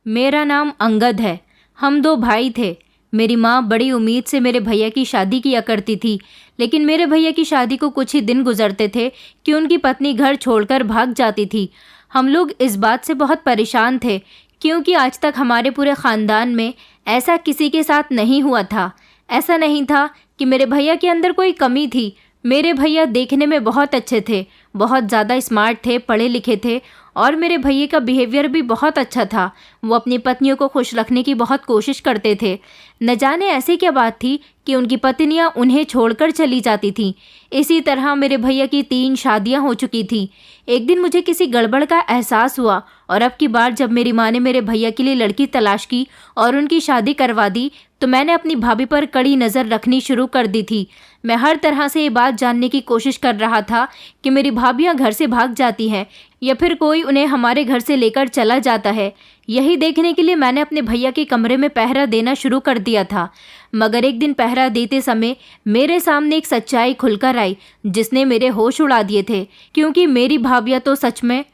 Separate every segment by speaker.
Speaker 1: मेरा नाम अंगद है। हम दो भाई थे। मेरी माँ बड़ी उम्मीद से मेरे भैया की शादी किया करती थी, लेकिन मेरे भैया की शादी को कुछ ही दिन गुजरते थे कि उनकी पत्नी घर छोड़कर भाग जाती थी। हम लोग इस बात से बहुत परेशान थे, क्योंकि आज तक हमारे पूरे ख़ानदान में ऐसा किसी के साथ नहीं हुआ था। ऐसा नहीं था कि मेरे भैया के अंदर कोई कमी थी। मेरे भैया देखने में बहुत अच्छे थे, बहुत ज़्यादा स्मार्ट थे, पढ़े लिखे थे, और मेरे भैया का बिहेवियर भी बहुत अच्छा था। वो अपनी पत्नियों को खुश रखने की बहुत कोशिश करते थे। न जाने ऐसी क्या बात थी कि उनकी पत्नियां उन्हें छोड़कर चली जाती थीं। इसी तरह मेरे भैया की 3 शादियां हो चुकी थीं। एक दिन मुझे किसी गड़बड़ का एहसास हुआ, और अब की बार जब मेरी माँ ने मेरे भैया के लिए लड़की तलाश की और उनकी शादी करवा दी, तो मैंने अपनी भाभी पर कड़ी नज़र रखनी शुरू कर दी थी। मैं हर तरह से ये बात जानने की कोशिश कर रहा था कि मेरी भाभियां घर से भाग जाती हैं या फिर कोई उन्हें हमारे घर से लेकर चला जाता है। यही देखने के लिए मैंने अपने भैया के कमरे में पहरा देना शुरू कर दिया था। मगर एक दिन पहरा देते समय मेरे सामने एक सच्चाई खुलकर आई, जिसने मेरे होश उड़ा दिए थे। क्योंकि मेरी भाभियां तो सच में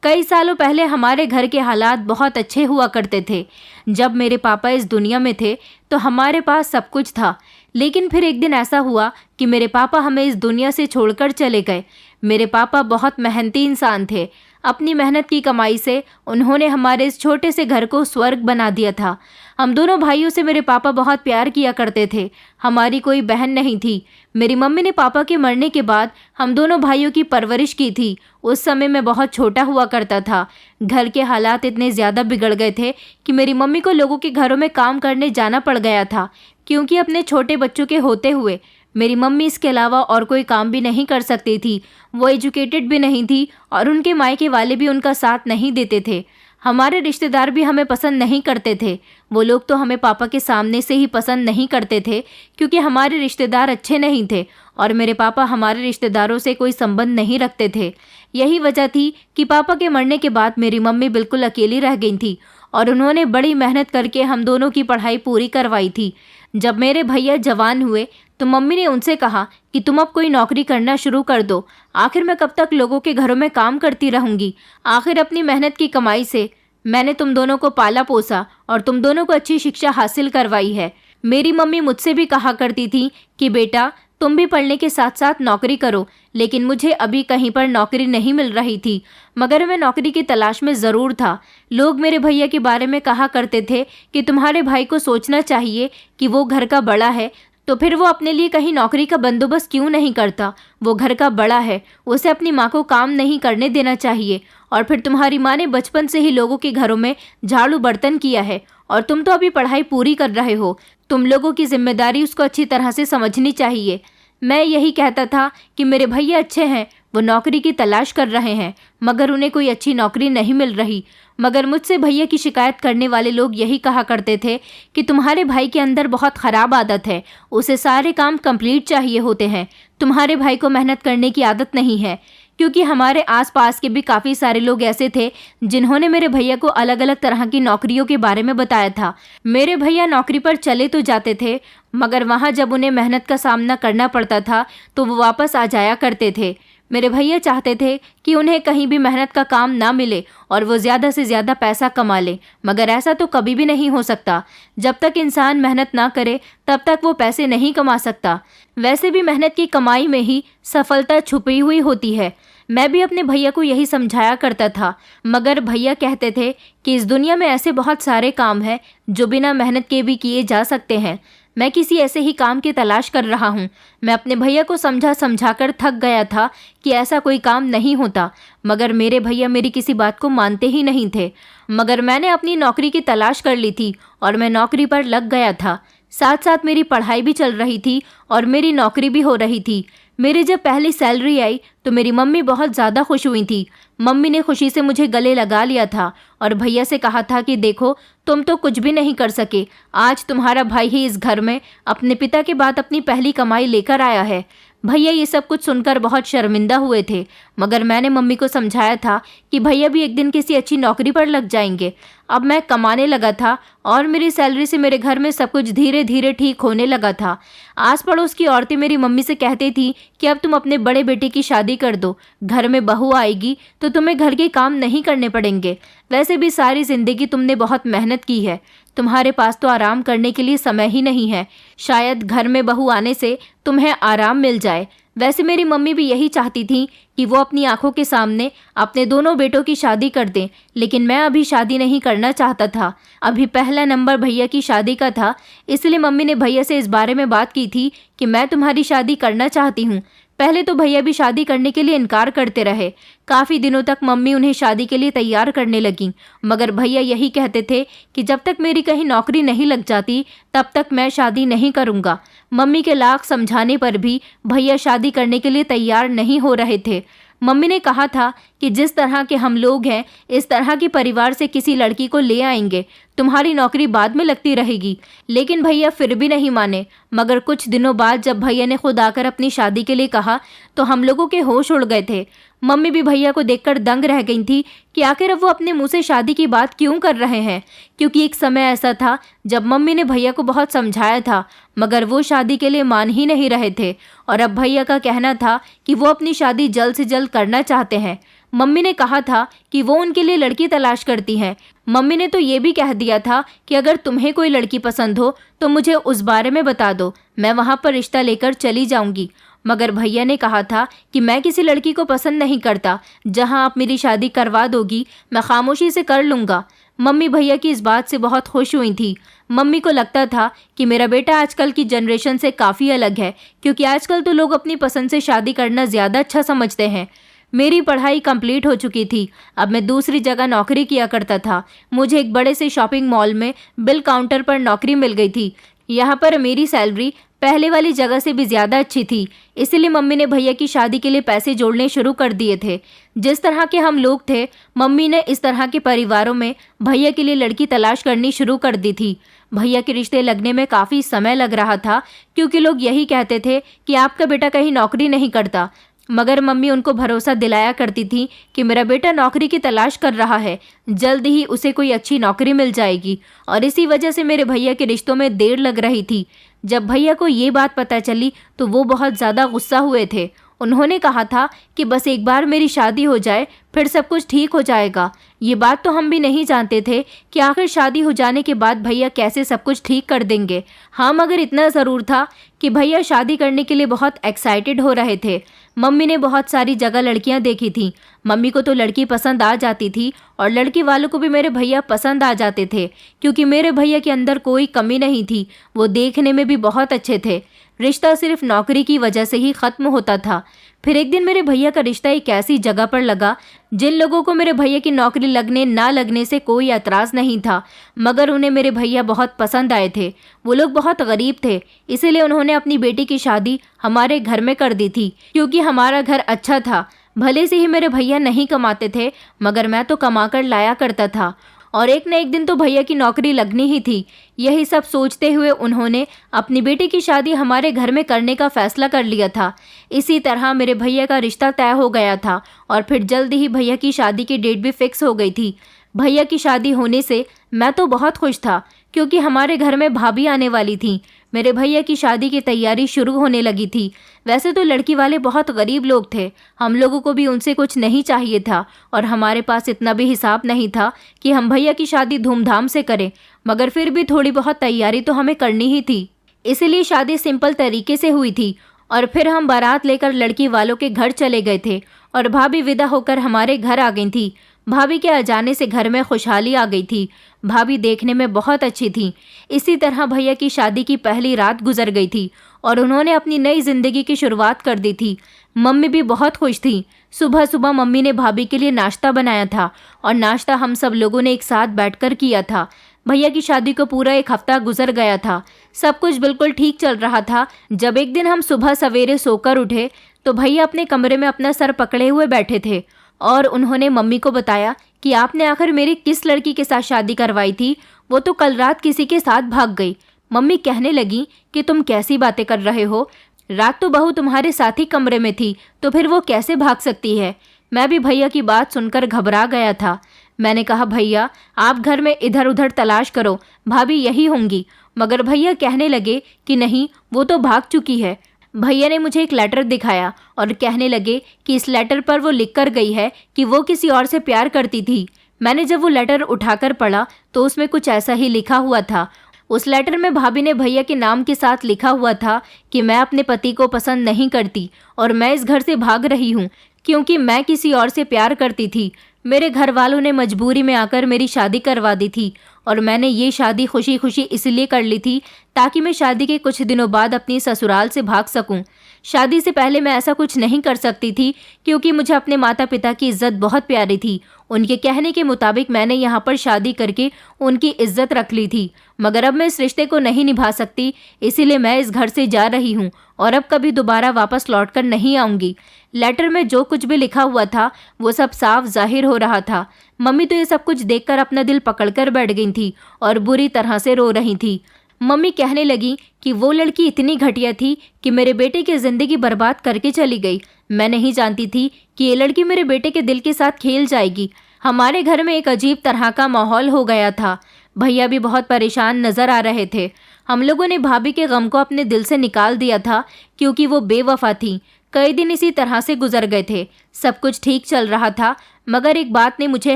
Speaker 1: कई सालों पहले हमारे घर के हालात बहुत अच्छे हुआ करते थे। जब मेरे पापा इस दुनिया में थे तो हमारे पास सब कुछ था, लेकिन फिर एक दिन ऐसा हुआ कि मेरे पापा हमें इस दुनिया से छोड़कर चले गए। मेरे पापा बहुत मेहनती इंसान थे। अपनी मेहनत की कमाई से उन्होंने हमारे इस छोटे से घर को स्वर्ग बना दिया था। हम दोनों भाइयों से मेरे पापा बहुत प्यार किया करते थे। हमारी कोई बहन नहीं थी। मेरी मम्मी ने पापा के मरने के बाद हम दोनों भाइयों की परवरिश की थी। उस समय मैं बहुत छोटा हुआ करता था। घर के हालात इतने ज़्यादा बिगड़ गए थे कि मेरी मम्मी को लोगों के घरों में काम करने जाना पड़ गया था, क्योंकि अपने छोटे बच्चों के होते हुए मेरी मम्मी इसके अलावा और कोई काम भी नहीं कर सकती थी। वो एजुकेटेड भी नहीं थी और उनके मायके वाले भी उनका साथ नहीं देते थे। हमारे रिश्तेदार भी हमें पसंद नहीं करते थे। वो लोग तो हमें पापा के सामने से ही पसंद नहीं करते थे, क्योंकि हमारे रिश्तेदार अच्छे नहीं थे और मेरे पापा हमारे रिश्तेदारों से कोई संबंध नहीं रखते थे। यही वजह थी कि पापा के मरने के बाद मेरी मम्मी बिल्कुल अकेली रह गई थी, और उन्होंने बड़ी मेहनत करके हम दोनों की पढ़ाई पूरी करवाई थी। जब मेरे भैया जवान हुए तो मम्मी ने उनसे कहा कि तुम अब कोई नौकरी करना शुरू कर दो। आखिर मैं कब तक लोगों के घरों में काम करती रहूंगी। आखिर अपनी मेहनत की कमाई से मैंने तुम दोनों को पाला पोसा और तुम दोनों को अच्छी शिक्षा हासिल करवाई है। मेरी मम्मी मुझसे भी कहा करती थी कि बेटा तुम भी पढ़ने के साथ साथ नौकरी करो, लेकिन मुझे अभी कहीं पर नौकरी नहीं मिल रही थी। मगर मैं नौकरी की तलाश में ज़रूर था। लोग मेरे भैया के बारे में कहा करते थे कि तुम्हारे भाई को सोचना चाहिए कि वो घर का बड़ा है, तो फिर वो अपने लिए कहीं नौकरी का बंदोबस्त क्यों नहीं करता। वो घर का बड़ा है, उसे अपनी माँ को काम नहीं करने देना चाहिए। और फिर तुम्हारी माँ ने बचपन से ही लोगों के घरों में झाड़ू बर्तन किया है, और तुम तो अभी पढ़ाई पूरी कर रहे हो। तुम लोगों की जिम्मेदारी उसको अच्छी तरह से समझनी चाहिए। मैं यही कहता था कि मेरे भैया अच्छे हैं, वो नौकरी की तलाश कर रहे हैं, मगर उन्हें कोई अच्छी नौकरी नहीं मिल रही। मगर मुझसे भैया की शिकायत करने वाले लोग यही कहा करते थे कि तुम्हारे भाई के अंदर बहुत ख़राब आदत है, उसे सारे काम कंप्लीट चाहिए होते हैं। तुम्हारे भाई को मेहनत करने की आदत नहीं है। क्योंकि हमारे आसपास के भी काफ़ी सारे लोग ऐसे थे जिन्होंने मेरे भैया को अलग अलग तरह की नौकरियों के बारे में बताया था। मेरे भैया नौकरी पर चले तो जाते थे, मगर वहाँ जब उन्हें मेहनत का सामना करना पड़ता था तो वो वापस आ जाया करते थे। मेरे भैया चाहते थे कि उन्हें कहीं भी मेहनत का काम ना मिले और वो ज़्यादा से ज़्यादा पैसा कमा लें, मगर ऐसा तो कभी भी नहीं हो सकता। जब तक इंसान मेहनत ना करे तब तक वो पैसे नहीं कमा सकता। वैसे भी मेहनत की कमाई में ही सफलता छुपी हुई होती है। मैं भी अपने भैया को यही समझाया करता था, मगर भैया कहते थे कि इस दुनिया में ऐसे बहुत सारे काम हैं जो बिना मेहनत के भी किए जा सकते हैं। मैं किसी ऐसे ही काम की तलाश कर रहा हूँ। मैं अपने भैया को समझा कर थक गया था कि ऐसा कोई काम नहीं होता, मगर मेरे भैया मेरी किसी बात को मानते ही नहीं थे। मगर मैंने अपनी नौकरी की तलाश कर ली थी और मैं नौकरी पर लग गया था। साथ साथ मेरी पढ़ाई भी चल रही थी और मेरी नौकरी भी हो रही थी। मेरी जब पहली सैलरी आई तो मेरी मम्मी बहुत ज़्यादा खुश हुई थी। मम्मी ने खुशी से मुझे गले लगा लिया था और भैया से कहा था कि देखो तुम तो कुछ भी नहीं कर सके, आज तुम्हारा भाई ही इस घर में अपने पिता के बाद अपनी पहली कमाई लेकर आया है। भैया ये सब कुछ सुनकर बहुत शर्मिंदा हुए थे, मगर मैंने मम्मी को समझाया था कि भैया भी एक दिन किसी अच्छी नौकरी पर लग जाएंगे। अब मैं कमाने लगा था और मेरी सैलरी से मेरे घर में सब कुछ धीरे धीरे ठीक होने लगा था। आस पड़ोस की औरतें मेरी मम्मी से कहती थी कि अब तुम अपने बड़े बेटे की शादी कर दो, घर में बहू आएगी तो तुम्हें घर के काम नहीं करने पड़ेंगे। वैसे भी सारी जिंदगी तुमने बहुत मेहनत की है, तुम्हारे पास तो आराम करने के लिए समय ही नहीं है। शायद घर में बहू आने से तुम्हें आराम मिल जाए। वैसे मेरी मम्मी भी यही चाहती थी कि वो अपनी आंखों के सामने अपने दोनों बेटों की शादी कर दें, लेकिन मैं अभी शादी नहीं करना चाहता था। अभी पहला नंबर भैया की शादी का था, इसलिए मम्मी ने भैया से इस बारे में बात की थी कि मैं तुम्हारी शादी करना चाहती हूँ। पहले तो भैया भी शादी करने के लिए इनकार करते रहे। काफ़ी दिनों तक मम्मी उन्हें शादी के लिए तैयार करने लगी, मगर भैया यही कहते थे कि जब तक मेरी कहीं नौकरी नहीं लग जाती तब तक मैं शादी नहीं करूँगा। मम्मी के लाख समझाने पर भी भैया शादी करने के लिए तैयार नहीं हो रहे थे। मम्मी ने कहा था कि जिस तरह के हम लोग हैं, इस तरह के परिवार से किसी लड़की को ले आएंगे, तुम्हारी नौकरी बाद में लगती रहेगी। लेकिन भैया फिर भी नहीं माने। मगर कुछ दिनों बाद जब भैया ने खुद आकर अपनी शादी के लिए कहा तो हम लोगों के होश उड़ गए थे। मम्मी भी भैया को देखकर दंग रह गई थी कि आखिर अब वो अपने मुंह से शादी की बात क्यों कर रहे हैं, क्योंकि एक समय ऐसा था जब मम्मी ने भैया को बहुत समझाया था, मगर वो शादी के लिए मान ही नहीं रहे थे। और अब भैया का कहना था कि वो अपनी शादी जल्द से जल्द करना चाहते हैं। मम्मी ने कहा था कि वो उनके लिए लड़की तलाश करती हैं। मम्मी ने तो ये भी कह दिया था कि अगर तुम्हें कोई लड़की पसंद हो तो मुझे उस बारे में बता दो, मैं वहाँ पर रिश्ता लेकर चली जाऊँगी। मगर भैया ने कहा था कि मैं किसी लड़की को पसंद नहीं करता, जहाँ आप मेरी शादी करवा दोगी मैं खामोशी से कर लूँगा। मम्मी भैया की इस बात से बहुत खुश हुई थी। मम्मी को लगता था कि मेरा बेटा आजकल की जनरेशन से काफ़ी अलग है, क्योंकि आजकल तो लोग अपनी पसंद से शादी करना ज़्यादा अच्छा समझते हैं। मेरी पढ़ाई कंप्लीट हो चुकी थी। अब मैं दूसरी जगह नौकरी किया करता था। मुझे एक बड़े से शॉपिंग मॉल में बिल काउंटर पर नौकरी मिल गई थी। यहाँ पर मेरी सैलरी पहले वाली जगह से भी ज़्यादा अच्छी थी, इसीलिए मम्मी ने भैया की शादी के लिए पैसे जोड़ने शुरू कर दिए थे। जिस तरह के हम लोग थे, मम्मी ने इस तरह के परिवारों में भैया के लिए लड़की तलाश करनी शुरू कर दी थी। भैया के रिश्ते लगने में काफ़ी समय लग रहा था, क्योंकि लोग यही कहते थे कि आपका बेटा कहीं नौकरी नहीं करता। मगर मम्मी उनको भरोसा दिलाया करती थी कि मेरा बेटा नौकरी की तलाश कर रहा है, जल्द ही उसे कोई अच्छी नौकरी मिल जाएगी। और इसी वजह से मेरे भैया के रिश्तों में देर लग रही थी। जब भैया को ये बात पता चली तो वो बहुत ज़्यादा गुस्सा हुए थे। उन्होंने कहा था कि बस एक बार मेरी शादी हो जाए फिर सब कुछ ठीक हो जाएगा। ये बात तो हम भी नहीं जानते थे कि आखिर शादी हो जाने के बाद भैया कैसे सब कुछ ठीक कर देंगे। हाँ, मगर इतना ज़रूर था कि भैया शादी करने के लिए बहुत एक्साइटेड हो रहे थे। मम्मी ने बहुत सारी जगह लड़कियां देखी थीं। मम्मी को तो लड़की पसंद आ जाती थी और लड़की वालों को भी मेरे भैया पसंद आ जाते थे, क्योंकि मेरे भैया के अंदर कोई कमी नहीं थी। वो देखने में भी बहुत अच्छे थे। रिश्ता सिर्फ नौकरी की वजह से ही ख़त्म होता था। फिर एक दिन मेरे भैया का रिश्ता एक ऐसी जगह पर लगा जिन लोगों को मेरे भैया की नौकरी लगने ना लगने से कोई एतराज़ नहीं था, मगर उन्हें मेरे भैया बहुत पसंद आए थे। वो लोग बहुत गरीब थे, इसीलिए उन्होंने अपनी बेटी की शादी हमारे घर में कर दी थी, क्योंकि हमारा घर अच्छा था। भले से ही मेरे भैया नहीं कमाते थे, मगर मैं तो कमा कर लाया करता था और एक न एक दिन तो भैया की नौकरी लगनी ही थी। यही सब सोचते हुए उन्होंने अपनी बेटी की शादी हमारे घर में करने का फैसला कर लिया था। इसी तरह मेरे भैया का रिश्ता तय हो गया था और फिर जल्द ही भैया की शादी की डेट भी फिक्स हो गई थी। भैया की शादी होने से मैं तो बहुत खुश था, क्योंकि हमारे घर में भाभी आने वाली थी। मेरे भैया की शादी की तैयारी शुरू होने लगी थी। वैसे तो लड़की वाले बहुत गरीब लोग थे, हम लोगों को भी उनसे कुछ नहीं चाहिए था और हमारे पास इतना भी हिसाब नहीं था कि हम भैया की शादी धूमधाम से करें, मगर फिर भी थोड़ी बहुत तैयारी तो हमें करनी ही थी। इसीलिए शादी सिंपल तरीके से हुई थी और फिर हम बारात लेकर लड़की वालों के घर चले गए थे और भाभी विदा होकर हमारे घर आ गई थी। भाभी के आ जाने से घर में खुशहाली आ गई थी। भाभी देखने में बहुत अच्छी थी। इसी तरह भैया की शादी की पहली रात गुजर गई थी और उन्होंने अपनी नई जिंदगी की शुरुआत कर दी थी। मम्मी भी बहुत खुश थी। सुबह सुबह मम्मी ने भाभी के लिए नाश्ता बनाया था और नाश्ता हम सब लोगों ने एक साथ बैठकर किया था। भैया की शादी को पूरा एक हफ्ता गुजर गया था। सब कुछ बिल्कुल ठीक चल रहा था जब एक दिन हम सुबह सवेरे सोकर उठे तो भैया अपने कमरे में अपना सर पकड़े हुए बैठे थे और उन्होंने मम्मी को बताया कि आपने आखिर मेरी किस लड़की के साथ शादी करवाई थी, वो तो कल रात किसी के साथ भाग गई। मम्मी कहने लगी कि तुम कैसी बातें कर रहे हो, रात तो बहू तुम्हारे साथ ही कमरे में थी, तो फिर वो कैसे भाग सकती है। मैं भी भैया की बात सुनकर घबरा गया था। मैंने कहा, भैया आप घर में इधर उधर तलाश करो, भाभी यही होंगी। मगर भैया कहने लगे कि नहीं, वो तो भाग चुकी है। भैया ने मुझे एक लेटर दिखाया और कहने लगे कि इस लेटर पर वो लिख कर गई है कि वो किसी और से प्यार करती थी। मैंने जब वो लेटर उठाकर पढ़ा तो उसमें कुछ ऐसा ही लिखा हुआ था। उस लेटर में भाभी ने भैया के नाम के साथ लिखा हुआ था कि मैं अपने पति को पसंद नहीं करती और मैं इस घर से भाग रही हूँ क्योंकि मैं किसी और से प्यार करती थी। मेरे घर वालों ने मजबूरी में आकर मेरी शादी करवा दी थी और मैंने ये शादी खुशी खुशी इसलिए कर ली थी ताकि मैं शादी के कुछ दिनों बाद अपनी ससुराल से भाग सकूं। शादी से पहले मैं ऐसा कुछ नहीं कर सकती थी क्योंकि मुझे अपने माता पिता की इज्जत बहुत प्यारी थी। उनके कहने के मुताबिक मैंने यहाँ पर शादी करके उनकी इज्जत रख ली थी, मगर अब मैं इस रिश्ते को नहीं निभा सकती, इसीलिए मैं इस घर से जा रही हूँ और अब कभी दोबारा वापस लौटकर नहीं आऊँगी। लेटर में जो कुछ भी लिखा हुआ था वो सब साफ जाहिर हो रहा था। मम्मी तो ये सब कुछ देखकर अपना दिल पकड़कर बैठ गई थी और बुरी तरह से रो रही थी। मम्मी कहने लगी कि वो लड़की इतनी घटिया थी कि मेरे बेटे की ज़िंदगी बर्बाद करके चली गई। मैं नहीं जानती थी कि ये लड़की मेरे बेटे के दिल के साथ खेल जाएगी। हमारे घर में एक अजीब तरह का माहौल हो गया था। भैया भी बहुत परेशान नज़र आ रहे थे। हम लोगों ने भाभी के गम को अपने दिल से निकाल दिया था क्योंकि वो बेवफा थी। कई दिन इसी तरह से गुजर गए थे। सब कुछ ठीक चल रहा था, मगर एक बात ने मुझे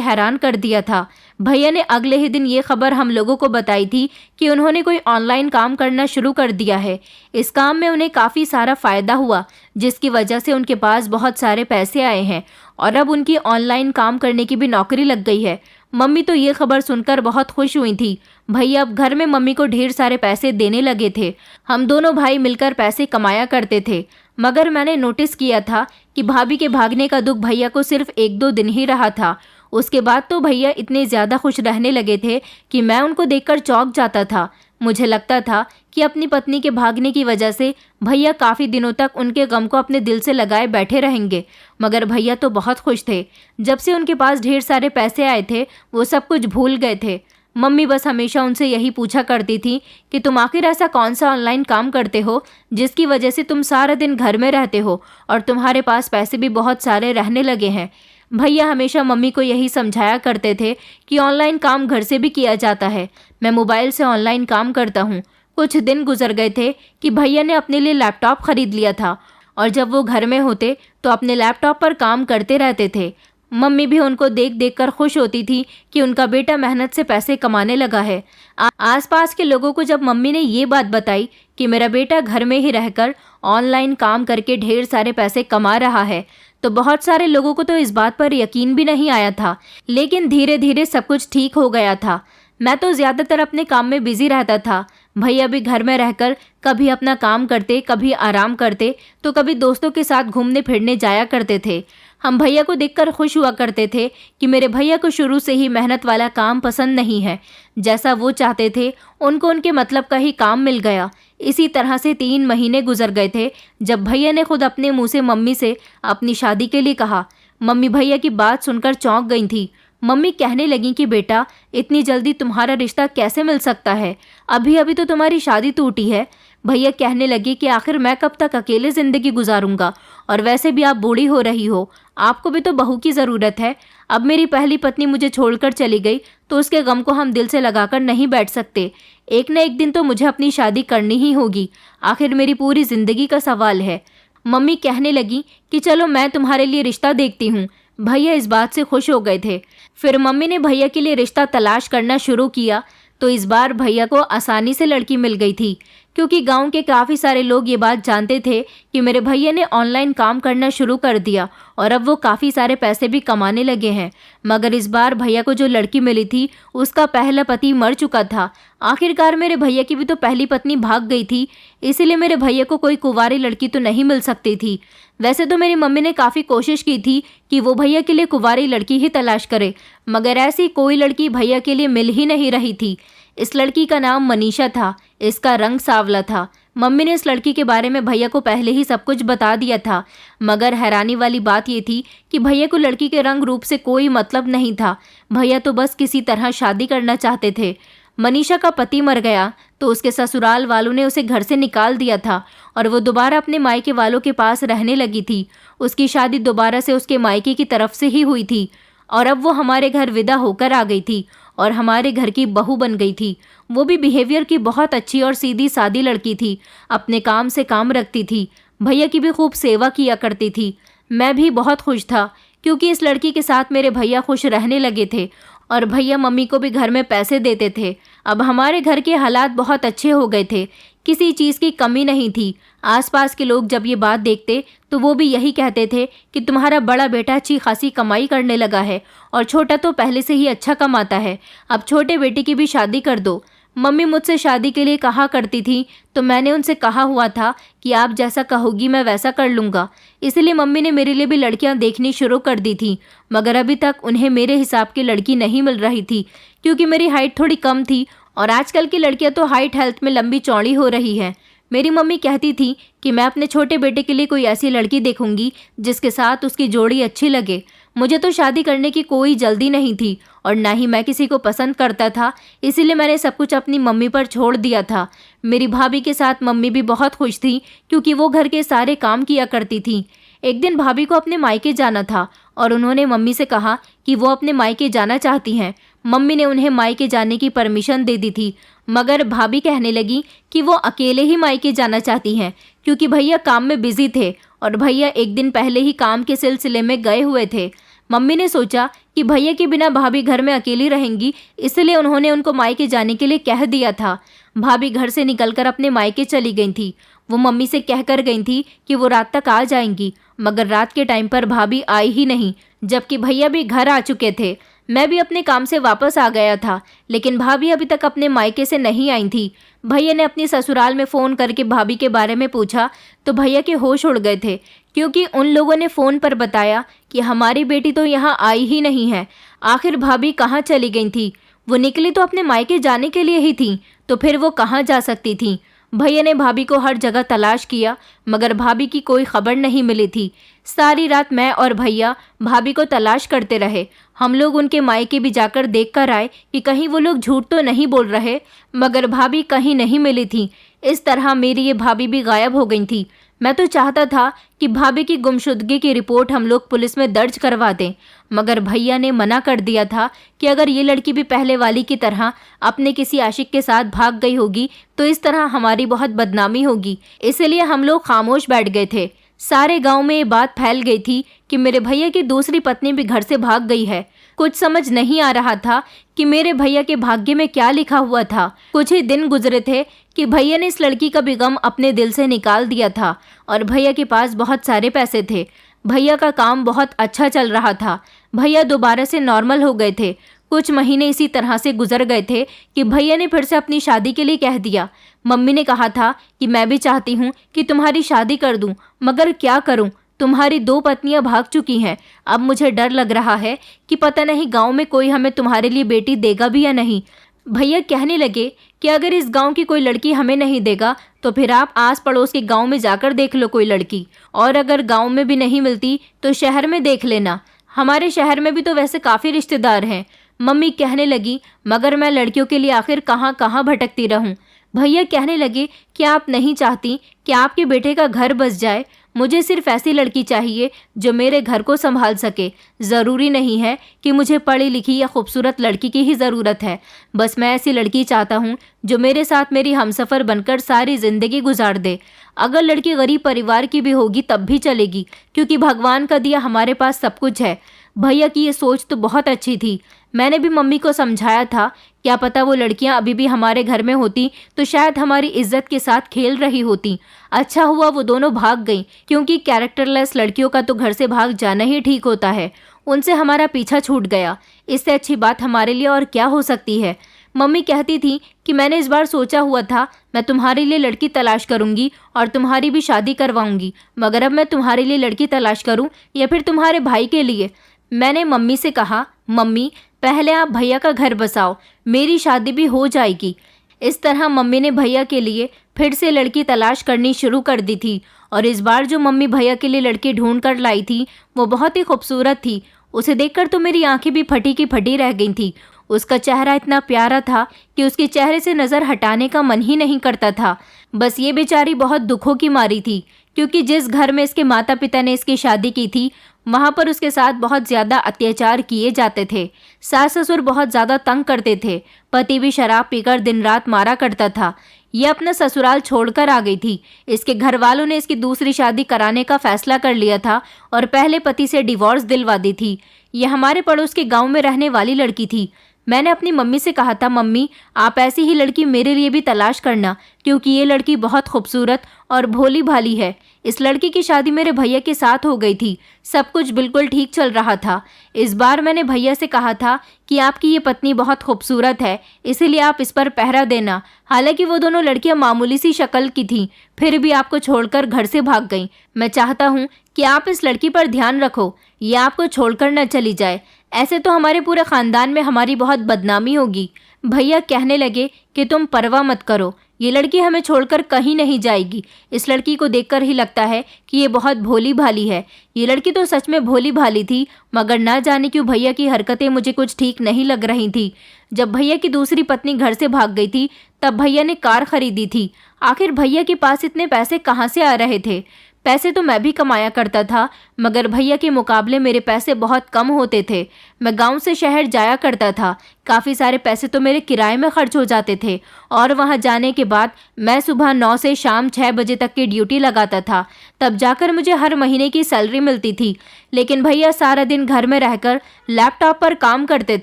Speaker 1: हैरान कर दिया था। भैया ने अगले ही दिन ये खबर हम लोगों को बताई थी कि उन्होंने कोई ऑनलाइन काम करना शुरू कर दिया है। इस काम में उन्हें काफ़ी सारा फ़ायदा हुआ, जिसकी वजह से उनके पास बहुत सारे पैसे आए हैं और अब उनकी ऑनलाइन काम करने की भी नौकरी लग गई है। मम्मी तो ये खबर सुनकर बहुत खुश हुई थी। भैया अब घर में मम्मी को ढेर सारे पैसे देने लगे थे। हम दोनों भाई मिलकर पैसे कमाया करते थे, मगर मैंने नोटिस किया था कि भाभी के भागने का दुख भैया को सिर्फ 1-2 दिन ही रहा था। उसके बाद तो भैया इतने ज़्यादा खुश रहने लगे थे कि मैं उनको देखकर चौंक जाता था। मुझे लगता था कि अपनी पत्नी के भागने की वजह से भैया काफ़ी दिनों तक उनके गम को अपने दिल से लगाए बैठे रहेंगे, मगर भैया तो बहुत खुश थे। जब से उनके पास ढेर सारे पैसे आए थे वो सब कुछ भूल गए थे। मम्मी बस हमेशा उनसे यही पूछा करती थी कि तुम आखिर ऐसा कौन सा ऑनलाइन काम करते हो जिसकी वजह से तुम सारा दिन घर में रहते हो और तुम्हारे पास पैसे भी बहुत सारे रहने लगे हैं। भैया हमेशा मम्मी को यही समझाया करते थे कि ऑनलाइन काम घर से भी किया जाता है। मैं मोबाइल से ऑनलाइन काम करता हूँ। कुछ दिन गुजर गए थे कि भैया ने अपने लिए लैपटॉप खरीद लिया था और जब वो घर में होते तो अपने लैपटॉप पर काम करते रहते थे। मम्मी भी उनको देख देख कर खुश होती थी कि उनका बेटा मेहनत से पैसे कमाने लगा है। आसपास के लोगों को जब मम्मी ने ये बात बताई कि मेरा बेटा घर में ही रहकर ऑनलाइन काम करके ढेर सारे पैसे कमा रहा है, तो बहुत सारे लोगों को तो इस बात पर यकीन भी नहीं आया था। लेकिन धीरे धीरे सब कुछ ठीक हो गया था। मैं तो ज़्यादातर अपने काम में बिजी रहता था। भैया भी घर में रहकर कभी अपना काम करते, कभी आराम करते, तो कभी दोस्तों के साथ घूमने फिरने जाया करते थे। हम भैया को देखकर खुश हुआ करते थे कि मेरे भैया को शुरू से ही मेहनत वाला काम पसंद नहीं है। जैसा वो चाहते थे उनको उनके मतलब का ही काम मिल गया। इसी तरह से 3 महीने गुजर गए थे जब भैया ने खुद अपने मुंह से मम्मी से अपनी शादी के लिए कहा। मम्मी भैया की बात सुनकर चौंक गई थी। मम्मी कहने लगी कि बेटा, इतनी जल्दी तुम्हारा रिश्ता कैसे मिल सकता है? अभी अभी तो तुम्हारी शादी टूटी है। भैया कहने लगे कि आखिर मैं कब तक अकेले ज़िंदगी गुजारूंगा, और वैसे भी आप बूढ़ी हो रही हो, आपको भी तो बहू की ज़रूरत है। अब मेरी पहली पत्नी मुझे छोड़कर चली गई तो उसके गम को हम दिल से लगाकर नहीं बैठ सकते। एक न एक दिन तो मुझे अपनी शादी करनी ही होगी, आखिर मेरी पूरी ज़िंदगी का सवाल है। मम्मी कहने लगी कि चलो मैं तुम्हारे लिए रिश्ता देखती हूँ। भैया इस बात से खुश हो गए थे। फिर मम्मी ने भैया के लिए रिश्ता तलाश करना शुरू किया तो इस बार भैया को आसानी से लड़की मिल गई थी, क्योंकि गांव के काफ़ी सारे लोग ये बात जानते थे कि मेरे भैया ने ऑनलाइन काम करना शुरू कर दिया और अब वो काफ़ी सारे पैसे भी कमाने लगे हैं। मगर इस बार भैया को जो लड़की मिली थी उसका पहला पति मर चुका था। आखिरकार मेरे भैया की भी तो पहली पत्नी भाग गई थी, इसीलिए मेरे भैया को कोई कुंवारी लड़की तो नहीं मिल सकती थी। वैसे तो मेरी मम्मी ने काफ़ी कोशिश की थी कि वो भैया के लिए कुंवारी लड़की ही तलाश करे, मगर ऐसी कोई लड़की भैया के लिए मिल ही नहीं रही थी। इस लड़की का नाम मनीषा था। इसका रंग सांवला था। मम्मी ने इस लड़की के बारे में भैया को पहले ही सब कुछ बता दिया था, मगर हैरानी वाली बात ये थी कि भैया को लड़की के रंग रूप से कोई मतलब नहीं था। भैया तो बस किसी तरह शादी करना चाहते थे। मनीषा का पति मर गया तो उसके ससुराल वालों ने उसे घर से निकाल दिया था और वो दोबारा अपने मायके वालों के पास रहने लगी थी। उसकी शादी दोबारा से उसके मायके की तरफ से ही हुई थी और अब वो हमारे घर विदा होकर आ गई थी और हमारे घर की बहू बन गई थी। वो भी बिहेवियर की बहुत अच्छी और सीधी सादी लड़की थी। अपने काम से काम रखती थी। भैया की भी खूब सेवा किया करती थी। मैं भी बहुत खुश था क्योंकि इस लड़की के साथ मेरे भैया खुश रहने लगे थे और भैया मम्मी को भी घर में पैसे देते थे। अब हमारे घर के हालात बहुत अच्छे हो गए थे, किसी चीज़ की कमी नहीं थी। आसपास के लोग जब ये बात देखते तो वो भी यही कहते थे कि तुम्हारा बड़ा बेटा अच्छी खासी कमाई करने लगा है और छोटा तो पहले से ही अच्छा कमाता है, अब छोटे बेटे की भी शादी कर दो। मम्मी मुझसे शादी के लिए कहा करती थी तो मैंने उनसे कहा हुआ था कि आप जैसा कहोगी मैं वैसा कर लूँगा। इसलिए मम्मी ने मेरे लिए भी लड़कियां देखनी शुरू कर दी थी, मगर अभी तक उन्हें मेरे हिसाब की लड़की नहीं मिल रही थी क्योंकि मेरी हाइट थोड़ी कम थी और आजकल की लड़कियां तो हाइट हेल्थ में लंबी चौड़ी हो रही है। मेरी मम्मी कहती थी कि मैं अपने छोटे बेटे के लिए कोई ऐसी लड़की देखूंगी जिसके साथ उसकी जोड़ी अच्छी लगे। मुझे तो शादी करने की कोई जल्दी नहीं थी और ना ही मैं किसी को पसंद करता था, इसीलिए मैंने सब कुछ अपनी मम्मी पर छोड़ दिया था। मेरी भाभी के साथ मम्मी भी बहुत खुश थी क्योंकि वो घर के सारे काम किया करती थी। एक दिन भाभी को अपने मायके जाना था और उन्होंने मम्मी से कहा कि वो अपने मायके जाना चाहती हैं। मम्मी ने उन्हें मायके जाने की परमिशन दे दी थी, मगर भाभी कहने लगी कि वो अकेले ही मायके जाना चाहती हैं क्योंकि भैया काम में बिजी थे और भैया एक दिन पहले ही काम के सिलसिले में गए हुए थे। मम्मी ने सोचा कि भैया के बिना भाभी घर में अकेली रहेंगी, इसलिए उन्होंने उनको मायके जाने के लिए कह दिया था। भाभी घर से निकलकर अपने मायके चली गई थी। वो मम्मी से कहकर गई थी कि वो रात तक आ जाएंगी, मगर रात के टाइम पर भाभी आई ही नहीं, जबकि भैया भी घर आ चुके थे। मैं भी अपने काम से वापस आ गया था, लेकिन भाभी अभी तक अपने मायके से नहीं आई थी। भैया ने अपनी ससुराल में फ़ोन करके भाभी के बारे में पूछा तो भैया के होश उड़ गए थे क्योंकि उन लोगों ने फ़ोन पर बताया कि हमारी बेटी तो यहाँ आई ही नहीं है। आखिर भाभी कहाँ चली गई थी? वो निकली तो अपने मायके जाने के लिए ही थी, तो फिर वो कहाँ जा सकती थी? भैया ने भाभी को हर जगह तलाश किया, मगर भाभी की कोई खबर नहीं मिली थी। सारी रात मैं और भैया भाभी को तलाश करते रहे। हम लोग उनके मायके भी जाकर देख कर आए कि कहीं वो लोग झूठ तो नहीं बोल रहे, मगर भाभी कहीं नहीं मिली थी। इस तरह मेरी ये भाभी भी गायब हो गई थी। मैं तो चाहता था कि भाभी की गुमशुदगी की रिपोर्ट हम लोग पुलिस में दर्ज करवा दें, मगर भैया ने मना कर दिया था कि अगर ये लड़की भी पहले वाली की तरह अपने किसी आशिक के साथ भाग गई होगी तो इस तरह हमारी बहुत बदनामी होगी। इसलिए हम लोग खामोश बैठ गए थे। सारे गांव में ये बात फैल गई थी कि मेरे भैया की दूसरी पत्नी भी घर से भाग गई है। कुछ समझ नहीं आ रहा था कि मेरे भैया के भाग्य में क्या लिखा हुआ था। कुछ ही दिन गुजरे थे कि भैया ने इस लड़की का भी गम अपने दिल से निकाल दिया था और भैया के पास बहुत सारे पैसे थे। भैया का काम बहुत अच्छा चल रहा था। भैया दोबारा से नॉर्मल हो गए थे। कुछ महीने इसी तरह से गुजर गए थे कि भैया ने फिर से अपनी शादी के लिए कह दिया। मम्मी ने कहा था कि मैं भी चाहती हूँ कि तुम्हारी शादी कर दूँ, मगर क्या करूँ, तुम्हारी 2 पत्नियां भाग चुकी हैं। अब मुझे डर लग रहा है कि पता नहीं गांव में कोई हमें तुम्हारे लिए बेटी देगा भी या नहीं। भैया कहने लगे कि अगर इस गांव की कोई लड़की हमें नहीं देगा तो फिर आप आस पड़ोस के गांव में जाकर देख लो कोई लड़की, और अगर गांव में भी नहीं मिलती तो शहर में देख लेना। हमारे शहर में भी तो वैसे काफ़ी रिश्तेदार हैं। मम्मी कहने लगी मगर मैं लड़कियों के लिए आखिर कहाँ कहाँ भटकती रहूं। भैया कहने लगे कि आप नहीं चाहती कि आपके बेटे का घर बस जाए। मुझे सिर्फ ऐसी लड़की चाहिए जो मेरे घर को संभाल सके। ज़रूरी नहीं है कि मुझे पढ़ी लिखी या खूबसूरत लड़की की ही ज़रूरत है। बस मैं ऐसी लड़की चाहता हूँ जो मेरे साथ मेरी हमसफ़र बनकर सारी ज़िंदगी गुजार दे। अगर लड़की गरीब परिवार की भी होगी तब भी चलेगी, क्योंकि भगवान का दिया हमारे पास सब कुछ है। भैया की ये सोच तो बहुत अच्छी थी। मैंने भी मम्मी को समझाया था, क्या पता वो लड़कियां अभी भी हमारे घर में होती तो शायद हमारी इज्जत के साथ खेल रही होती। अच्छा हुआ वो दोनों भाग गईं, क्योंकि कैरेक्टरलेस लड़कियों का तो घर से भाग जाना ही ठीक होता है। उनसे हमारा पीछा छूट गया। इससे अच्छी बात हमारे लिए और क्या हो सकती है। मम्मी कहती थी कि मैंने इस बार सोचा हुआ था मैं तुम्हारे लिए लड़की तलाश करूंगी और तुम्हारी भी शादी करवाऊंगी, मगर अब मैं तुम्हारे लिए लड़की तलाश करूं या फिर तुम्हारे भाई के लिए। मैंने मम्मी से कहा, मम्मी पहले आप भैया का घर बसाओ, मेरी शादी भी हो जाएगी। इस तरह मम्मी ने भैया के लिए फिर से लड़की तलाश करनी शुरू कर दी थी, और इस बार जो मम्मी भैया के लिए लड़की ढूंढ कर लाई थी वो बहुत ही खूबसूरत थी। उसे देखकर तो मेरी आंखें भी फटी की फटी रह गई थी। उसका चेहरा इतना प्यारा था कि उसके चेहरे से नज़र हटाने का मन ही नहीं करता था। बस ये बेचारी बहुत दुखों की मारी थी, क्योंकि जिस घर में इसके माता पिता ने इसकी शादी की थी वहाँ पर उसके साथ बहुत ज़्यादा अत्याचार किए जाते थे। सास ससुर बहुत ज़्यादा तंग करते थे। पति भी शराब पीकर दिन रात मारा करता था। ये अपना ससुराल छोड़कर आ गई थी। इसके घर वालों ने इसकी दूसरी शादी कराने का फैसला कर लिया था और पहले पति से डिवोर्स दिलवा दी थी। यह हमारे पड़ोस के गांव में रहने वाली लड़की थी। मैंने अपनी मम्मी से कहा था, मम्मी आप ऐसी ही लड़की मेरे लिए भी तलाश करना, क्योंकि ये लड़की बहुत खूबसूरत और भोली भाली है। इस लड़की की शादी मेरे भैया के साथ हो गई थी। सब कुछ बिल्कुल ठीक चल रहा था। इस बार मैंने भैया से कहा था कि आपकी ये पत्नी बहुत खूबसूरत है, इसीलिए आप इस पर पहरा देना। हालांकि वो दोनों लड़कियां मामूली सी शक्ल की थीं, फिर भी आपको छोड़कर घर से भाग गईं। मैं चाहता हूँ कि आप इस लड़की पर ध्यान रखो, ये आपको छोड़कर न चली जाए। ऐसे तो हमारे पूरे खानदान में हमारी बहुत बदनामी होगी। भैया कहने लगे कि तुम परवाह मत करो, ये लड़की हमें छोड़कर कहीं नहीं जाएगी। इस लड़की को देखकर ही लगता है कि ये बहुत भोली भाली है। ये लड़की तो सच में भोली भाली थी, मगर ना जाने क्यों भैया की हरकतें मुझे कुछ ठीक नहीं लग रही थी। जब भैया की दूसरी पत्नी घर से भाग गई थी, तब भैया ने कार खरीदी थी। आखिर भैया के पास इतने पैसे कहाँ से आ रहे थे? पैसे तो मैं भी कमाया करता था, मगर भैया के मुकाबले मेरे पैसे बहुत कम होते थे। मैं गांव से शहर जाया करता था, काफ़ी सारे पैसे तो मेरे किराए में खर्च हो जाते थे, और वहां जाने के बाद मैं सुबह 9 से शाम 6 बजे तक की ड्यूटी लगाता था, तब जाकर मुझे हर महीने की सैलरी मिलती थी। लेकिन भैया सारा दिन घर में रहकर लैपटॉप पर काम करते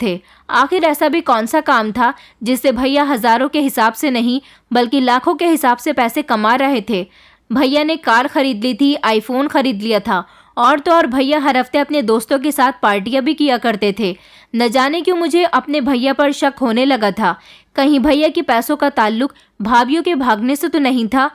Speaker 1: थे। आखिर ऐसा भी कौन सा काम था जिससे भैया हज़ारों के हिसाब से नहीं बल्कि लाखों के हिसाब से पैसे कमा रहे थे? भैया ने कार खरीद ली थी, आईफोन खरीद लिया था, और तो और भैया हर हफ्ते अपने दोस्तों के साथ पार्टियां भी किया करते थे। न जाने क्यों मुझे अपने भैया पर शक होने लगा था। कहीं भैया के पैसों का ताल्लुक भाभीियों के भागने से तो नहीं था?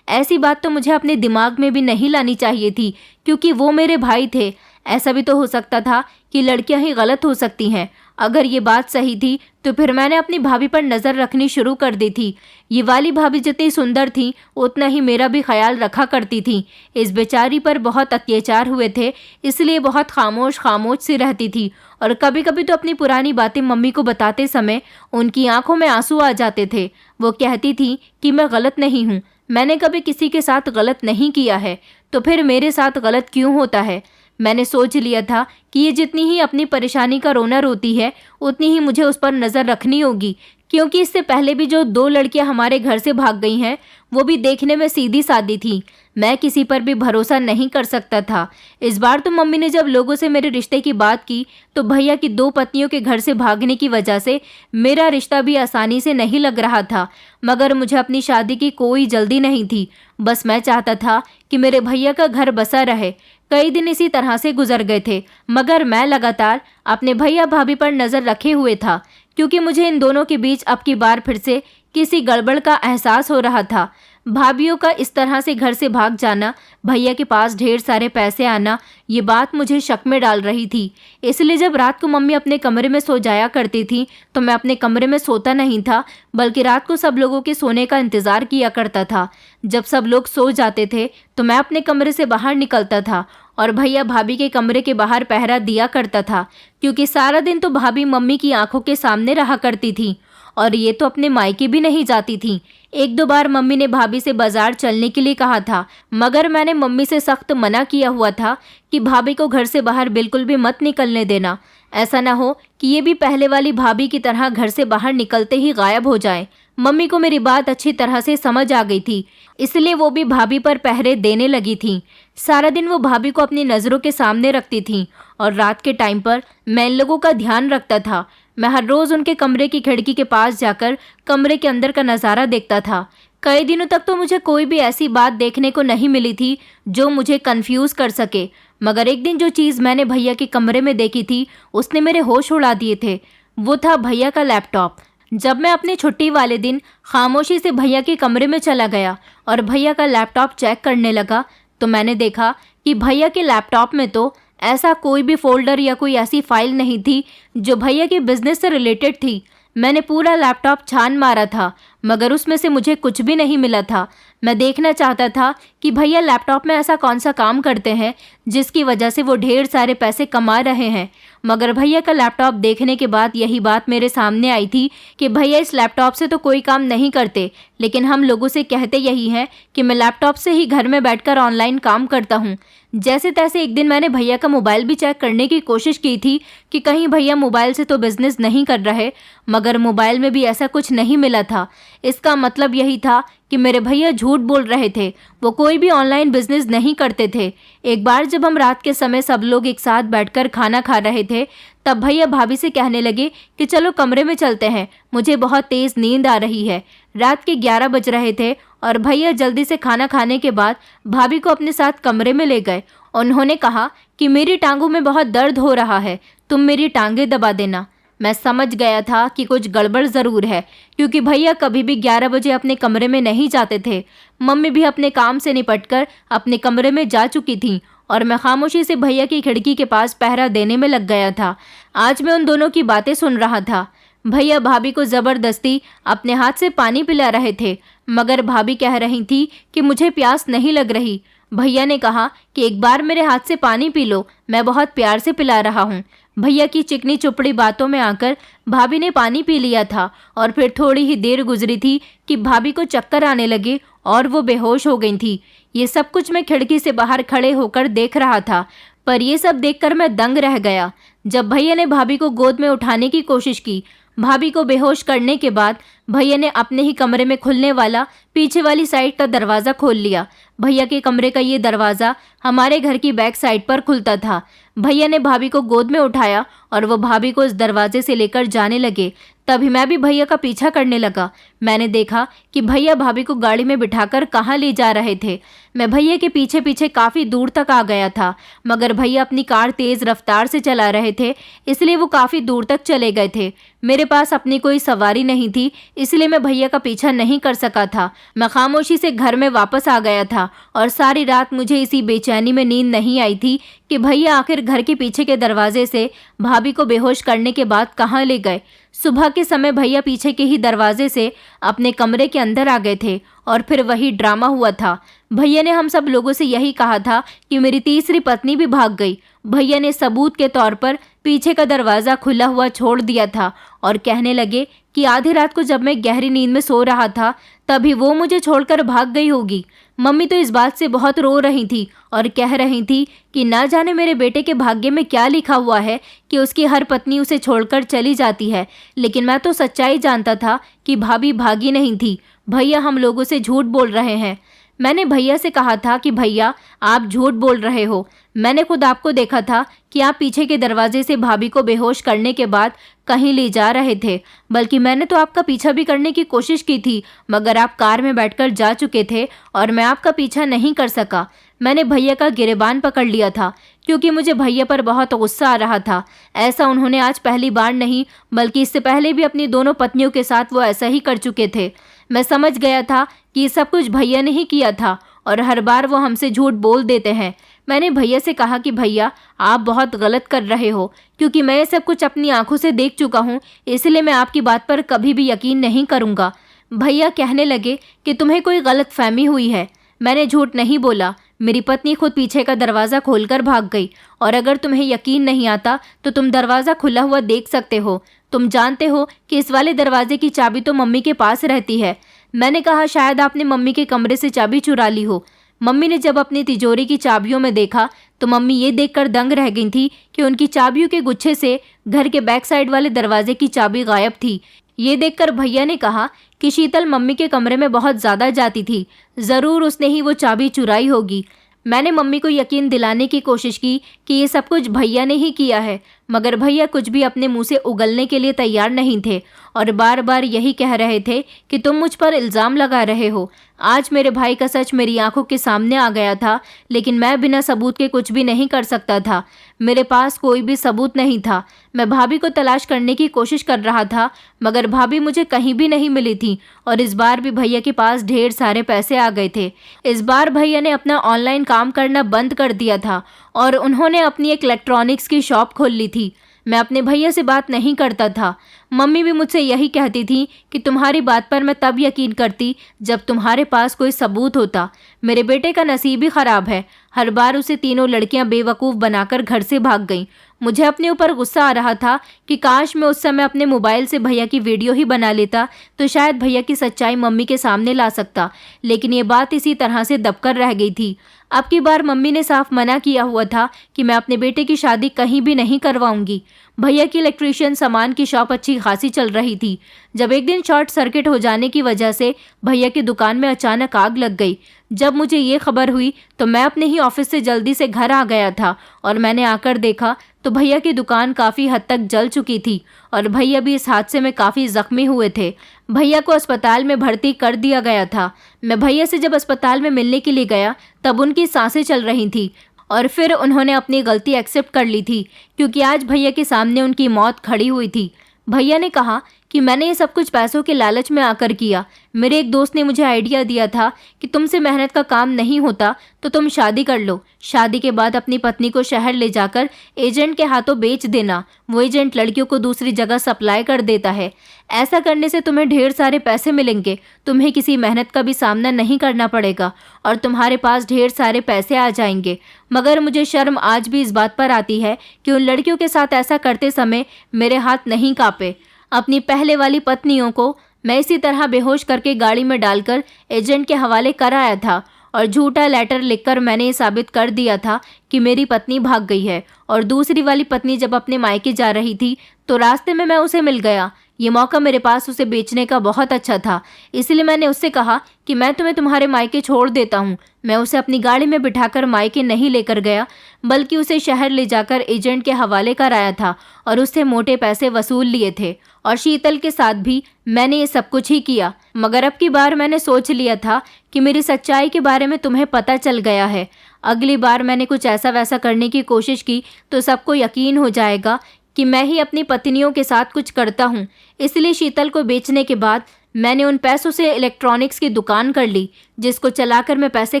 Speaker 1: ऐसी बात तो मुझे अपने दिमाग में भी नहीं लानी चाहिए थी, क्योंकि वो मेरे भाई थे। ऐसा भी तो हो सकता था कि लड़कियां ही गलत हो सकती हैं। अगर ये बात सही थी तो फिर मैंने अपनी भाभी पर नज़र रखनी शुरू कर दी थी। ये वाली भाभी जितनी सुंदर थी उतना ही मेरा भी ख्याल रखा करती थी। इस बेचारी पर बहुत अत्याचार हुए थे, इसलिए बहुत खामोश खामोश सी रहती थी, और कभी कभी तो अपनी पुरानी बातें मम्मी को बताते समय उनकी आंखों में आंसू आ जाते थे। वो कहती थी कि मैं गलत नहीं हूँ, मैंने कभी किसी के साथ गलत नहीं किया है, तो फिर मेरे साथ गलत क्यों होता है? मैंने सोच लिया था कि ये जितनी ही अपनी परेशानी का रोना रोती है, उतनी ही मुझे उस पर नज़र रखनी होगी, क्योंकि इससे पहले भी जो 2 लड़कियां हमारे घर से भाग गई हैं, वो भी देखने में सीधी सादी थी। मैं किसी पर भी भरोसा नहीं कर सकता था। इस बार तो मम्मी ने जब लोगों से मेरे रिश्ते की बात की, तो भैया की 2 पत्नियों के घर से भागने की वजह से मेरा रिश्ता भी आसानी से नहीं लग रहा था। मगर मुझे अपनी शादी की कोई जल्दी नहीं थी। बस मैं चाहता था कि मेरे भैया का घर बसा रहे। कई दिन इसी तरह से गुजर गए थे, मगर मैं लगातार अपने भैया भाभी पर नज़र रखे हुए था, क्योंकि मुझे इन दोनों के बीच अब की बार फिर से किसी गड़बड़ का एहसास हो रहा था। भाभीियों का इस तरह से घर से भाग जाना, भैया के पास ढेर सारे पैसे आना, ये बात मुझे शक में डाल रही थी। इसलिए जब रात को मम्मी अपने कमरे में सो जाया करती थी, तो मैं अपने कमरे में सोता नहीं था, बल्कि रात को सब लोगों के सोने का इंतज़ार किया करता था। जब सब लोग सो जाते थे तो मैं अपने कमरे से बाहर निकलता था और भैया भाभी के कमरे के बाहर पहरा दिया करता था, क्योंकि सारा दिन तो भाभी मम्मी की आंखों के सामने रहा करती थी, और ये तो अपने मायके भी नहीं जाती थी। 1-2 बार मम्मी ने भाभी से बाजार चलने के लिए कहा था, मगर मैंने मम्मी से सख्त मना किया हुआ था कि भाभी को घर से बाहर बिल्कुल भी मत निकलने देना। ऐसा ना हो कि ये भी पहले वाली भाभी की तरह घर से बाहर निकलते ही गायब हो जाए। मम्मी को मेरी बात अच्छी तरह से समझ आ गई थी, इसलिए वो भी भाभी पर पहरे देने लगी थी। सारा दिन वो भाभी को अपनी नज़रों के सामने रखती थी, और रात के टाइम पर मैं इन लोगों का ध्यान रखता था। मैं हर रोज़ उनके कमरे की खिड़की के पास जाकर कमरे के अंदर का नज़ारा देखता था। कई दिनों तक तो मुझे कोई भी ऐसी बात देखने को नहीं मिली थी जो मुझे कंफ्यूज कर सके, मगर एक दिन जो चीज़ मैंने भैया के कमरे में देखी थी उसने मेरे होश उड़ा दिए थे। वो था भैया का लैपटॉप। जब मैं अपनी छुट्टी वाले दिन खामोशी से भैया के कमरे में चला गया और भैया का लैपटॉप चेक करने लगा, तो मैंने देखा कि भैया के लैपटॉप में तो ऐसा कोई भी फोल्डर या कोई ऐसी फाइल नहीं थी जो भैया के बिजनेस से रिलेटेड थी। मैंने पूरा लैपटॉप छान मारा था, मगर उसमें से मुझे कुछ भी नहीं मिला था। मैं देखना चाहता था कि भैया लैपटॉप में ऐसा कौन सा काम करते हैं जिसकी वजह से वो ढेर सारे पैसे कमा रहे हैं। मगर भैया का लैपटॉप देखने के बाद यही बात मेरे सामने आई थी कि भैया इस लैपटॉप से तो कोई काम नहीं करते, लेकिन हम लोगों से कहते यही हैं कि मैं लैपटॉप से ही घर में बैठकर ऑनलाइन काम करता हूँ। जैसे तैसे एक दिन मैंने भैया का मोबाइल भी चेक करने की कोशिश की थी कि कहीं भैया मोबाइल से तो बिजनेस नहीं कर रहे, मगर मोबाइल में भी ऐसा कुछ नहीं मिला था। इसका मतलब यही था कि मेरे भैया झूठ बोल रहे थे, वो कोई भी ऑनलाइन बिजनेस नहीं करते थे। एक बार जब हम रात के समय सब लोग एक साथ बैठकर खाना खा रहे थे, तब भैया भाभी से कहने लगे कि चलो कमरे में चलते हैं, मुझे बहुत तेज नींद आ रही है। रात के 11 बज रहे थे और भैया जल्दी से खाना खाने के बाद भाभी को अपने साथ कमरे में ले गए। उन्होंने कहा कि मेरी टांगों में बहुत दर्द हो रहा है, तुम मेरी टांगें दबा देना। मैं समझ गया था कि कुछ गड़बड़ ज़रूर है, क्योंकि भैया कभी भी 11 बजे अपने कमरे में नहीं जाते थे। मम्मी भी अपने काम से निपटकर अपने कमरे में जा चुकी थीं और मैं खामोशी से भैया की खिड़की के पास पहरा देने में लग गया था। आज मैं उन दोनों की बातें सुन रहा था। भैया भाभी को ज़बरदस्ती अपने हाथ से पानी पिला रहे थे, मगर भाभी कह रही थी कि मुझे प्यास नहीं लग रही। भैया ने कहा कि एक बार मेरे हाथ से पानी पी लो, मैं बहुत प्यार से पिला रहा हूँ। भैया की चिकनी चुपड़ी बातों में आकर भाभी ने पानी पी लिया था और फिर थोड़ी ही देर गुजरी थी कि भाभी को चक्कर आने लगे और वो बेहोश हो गई थी। ये सब कुछ मैं खिड़की से बाहर खड़े होकर देख रहा था, पर ये सब देखकर मैं दंग रह गया। जब भैया ने भाभी को गोद में उठाने की कोशिश की, भाभी को बेहोश करने के बाद भैया ने अपने ही कमरे में खुलने वाला पीछे वाली साइड का दरवाज़ा खोल लिया। भैया के कमरे का ये दरवाज़ा हमारे घर की बैक साइड पर खुलता था। भैया ने भाभी को गोद में उठाया और वो भाभी को इस दरवाजे से लेकर जाने लगे। तभी मैं भी भैया का पीछा करने लगा। मैंने देखा कि भैया भाभी को गाड़ी में बिठाकर कहाँ ले जा रहे थे। मैं भैया के पीछे पीछे काफ़ी दूर तक आ गया था, मगर भैया अपनी कार तेज़ रफ्तार से चला रहे थे, इसलिए वो काफ़ी दूर तक चले गए थे। मेरे पास अपनी कोई सवारी नहीं थी, इसलिए मैं भैया का पीछा नहीं कर सका था। मैं खामोशी से घर में वापस आ गया था और सारी रात मुझे इसी बेचैनी में नींद नहीं आई थी कि भैया आखिर घर के पीछे के दरवाजे से भाभी को बेहोश करने के बाद कहाँ ले गए। सुबह के समय भैया पीछे के ही दरवाजे से अपने कमरे के अंदर आ गए थे और फिर वही ड्रामा हुआ था। भैया ने हम सब लोगों से यही कहा था कि मेरी तीसरी पत्नी भी भाग गई। भैया ने सबूत के तौर पर पीछे का दरवाज़ा खुला हुआ छोड़ दिया था और कहने लगे कि आधी रात को जब मैं गहरी नींद में सो रहा था तभी वो मुझे छोड़कर भाग गई होगी। मम्मी तो इस बात से बहुत रो रही थी और कह रही थी कि ना जाने मेरे बेटे के भाग्य में क्या लिखा हुआ है कि उसकी हर पत्नी उसे छोड़कर चली जाती है। लेकिन मैं तो सच्चाई जानता था कि भाभी भागी नहीं थी। भैया हम लोगों से झूठ बोल रहे हैं। मैंने भैया से कहा था कि भैया आप झूठ बोल रहे हो, मैंने खुद आपको देखा था कि आप पीछे के दरवाजे से भाभी को बेहोश करने के बाद कहीं ले जा रहे थे। बल्कि मैंने तो आपका पीछा भी करने की कोशिश की थी, मगर आप कार में बैठकर जा चुके थे और मैं आपका पीछा नहीं कर सका। मैंने भैया का गिरेबान पकड़ लिया था क्योंकि मुझे भैया पर बहुत गुस्सा आ रहा था। ऐसा उन्होंने आज पहली बार नहीं बल्कि इससे पहले भी अपनी दोनों पत्नियों के साथ वो ऐसा ही कर चुके थे। मैं समझ गया था कि ये सब कुछ भैया ने ही किया था और हर बार वो हमसे झूठ बोल देते हैं। मैंने भैया से कहा कि भैया आप बहुत गलत कर रहे हो, क्योंकि मैं ये सब कुछ अपनी आंखों से देख चुका हूँ, इसलिए मैं आपकी बात पर कभी भी यकीन नहीं करूँगा। भैया कहने लगे कि तुम्हें कोई गलत फहमी हुई है। मैंने झूठ नहीं बोला, मेरी पत्नी खुद पीछे का दरवाज़ा खोलकर भाग गई और अगर तुम्हें यकीन नहीं आता तो तुम दरवाज़ा खुला हुआ देख सकते हो। तुम जानते हो कि इस वाले दरवाजे की चाबी तो मम्मी के पास रहती है। मैंने कहा शायद आपने मम्मी के कमरे से चाबी चुरा ली हो। मम्मी ने जब अपनी तिजोरी की चाबियों में देखा तो मम्मी ये देखकर दंग रह गई थी कि उनकी चाबियों के गुच्छे से घर के बैक साइड वाले दरवाजे की चाबी गायब थी। ये देखकर भैया ने कहा कि शीतल मम्मी के कमरे में बहुत ज़्यादा जाती थी, ज़रूर उसने ही वो चाबी चुराई होगी। मैंने मम्मी को यकीन दिलाने की कोशिश की कि ये सब कुछ भैया ने ही किया है, मगर भैया कुछ भी अपने मुंह से उगलने के लिए तैयार नहीं थे और बार बार यही कह रहे थे कि तुम मुझ पर इल्ज़ाम लगा रहे हो। आज मेरे भाई का सच मेरी आंखों के सामने आ गया था, लेकिन मैं बिना सबूत के कुछ भी नहीं कर सकता था। मेरे पास कोई भी सबूत नहीं था। मैं भाभी को तलाश करने की कोशिश कर रहा था, मगर भाभी मुझे कहीं भी नहीं मिली थी और इस बार भी भैया के पास ढेर सारे पैसे आ गए थे। इस बार भैया ने अपना ऑनलाइन काम करना बंद कर दिया था और उन्होंने अपनी एक इलेक्ट्रॉनिक्स की शॉप खोल ली थी। मैं अपने भैया से बात नहीं करता था। मम्मी भी मुझसे यही कहती थी कि तुम्हारी बात पर मैं तब यकीन करती जब तुम्हारे पास कोई सबूत होता। मेरे बेटे का नसीब ही ख़राब है, हर बार उसे तीनों लड़कियां बेवकूफ़ बनाकर घर से भाग गईं। मुझे अपने ऊपर गुस्सा आ रहा था कि काश मैं उस समय अपने मोबाइल से भैया की वीडियो ही बना लेता तो शायद भैया की सच्चाई मम्मी के सामने ला सकता, लेकिन ये बात इसी तरह से दबकर रह गई थी। अब की बार मम्मी ने साफ मना किया हुआ था कि मैं अपने बेटे की शादी कहीं भी नहीं करवाऊंगी। भैया की इलेक्ट्रिशियन सामान की शॉप अच्छी खासी चल रही थी, जब एक दिन शॉर्ट सर्किट हो जाने की वजह से भैया की दुकान में अचानक आग लग गई। जब मुझे ये खबर हुई तो मैं अपने ही ऑफिस से जल्दी से घर आ गया था और मैंने आकर देखा तो भैया की दुकान काफ़ी हद तक जल चुकी थी और भैया भी इस हादसे में काफ़ी ज़ख्मी हुए थे। भैया को अस्पताल में भर्ती कर दिया गया था। मैं भैया से जब अस्पताल में मिलने के लिए गया तब उनकी सांसें चल रही थी और फिर उन्होंने अपनी गलती एक्सेप्ट कर ली थी, क्योंकि आज भैया के सामने उनकी मौत खड़ी हुई थी। भैया ने कहा कि मैंने ये सब कुछ पैसों के लालच में आकर किया। मेरे एक दोस्त ने मुझे आइडिया दिया था कि तुमसे मेहनत का काम नहीं होता तो तुम शादी कर लो। शादी के बाद अपनी पत्नी को शहर ले जाकर एजेंट के हाथों बेच देना। वो एजेंट लड़कियों को दूसरी जगह सप्लाई कर देता है। ऐसा करने से तुम्हें ढेर सारे पैसे मिलेंगे, तुम्हें किसी मेहनत का भी सामना नहीं करना पड़ेगा और तुम्हारे पास ढेर सारे पैसे आ जाएंगे। मगर मुझे शर्म आज भी इस बात पर आती है कि उन लड़कियों के साथ ऐसा करते समय मेरे हाथ नहीं कांपे। अपनी पहले वाली पत्नियों को मैं इसी तरह बेहोश करके गाड़ी में डालकर एजेंट के हवाले कराया था और झूठा लेटर लिखकर मैंने ये साबित कर दिया था कि मेरी पत्नी भाग गई है। और दूसरी वाली पत्नी जब अपने मायके जा रही थी तो रास्ते में मैं उसे मिल गया। ये मौका मेरे पास उसे बेचने का बहुत अच्छा था, इसलिए मैंने उससे कहा कि मैं तुम्हें तुम्हारे मायके छोड़ देता हूँ। मैं उसे अपनी गाड़ी में बिठाकर मायके नहीं लेकर गया, बल्कि उसे शहर ले जाकर एजेंट के हवाले कराया था और उससे मोटे पैसे वसूल लिए थे। और शीतल के साथ भी मैंने ये सब कुछ ही किया। मगर अब की बार मैंने सोच लिया था कि मेरी सच्चाई के बारे में तुम्हें पता चल गया है। अगली बार मैंने कुछ ऐसा वैसा करने की कोशिश की तो सबको यकीन हो जाएगा कि मैं ही अपनी पत्नियों के साथ कुछ करता हूँ। इसलिए शीतल को बेचने के बाद मैंने उन पैसों से इलेक्ट्रॉनिक्स की दुकान कर ली, जिसको चलाकर मैं पैसे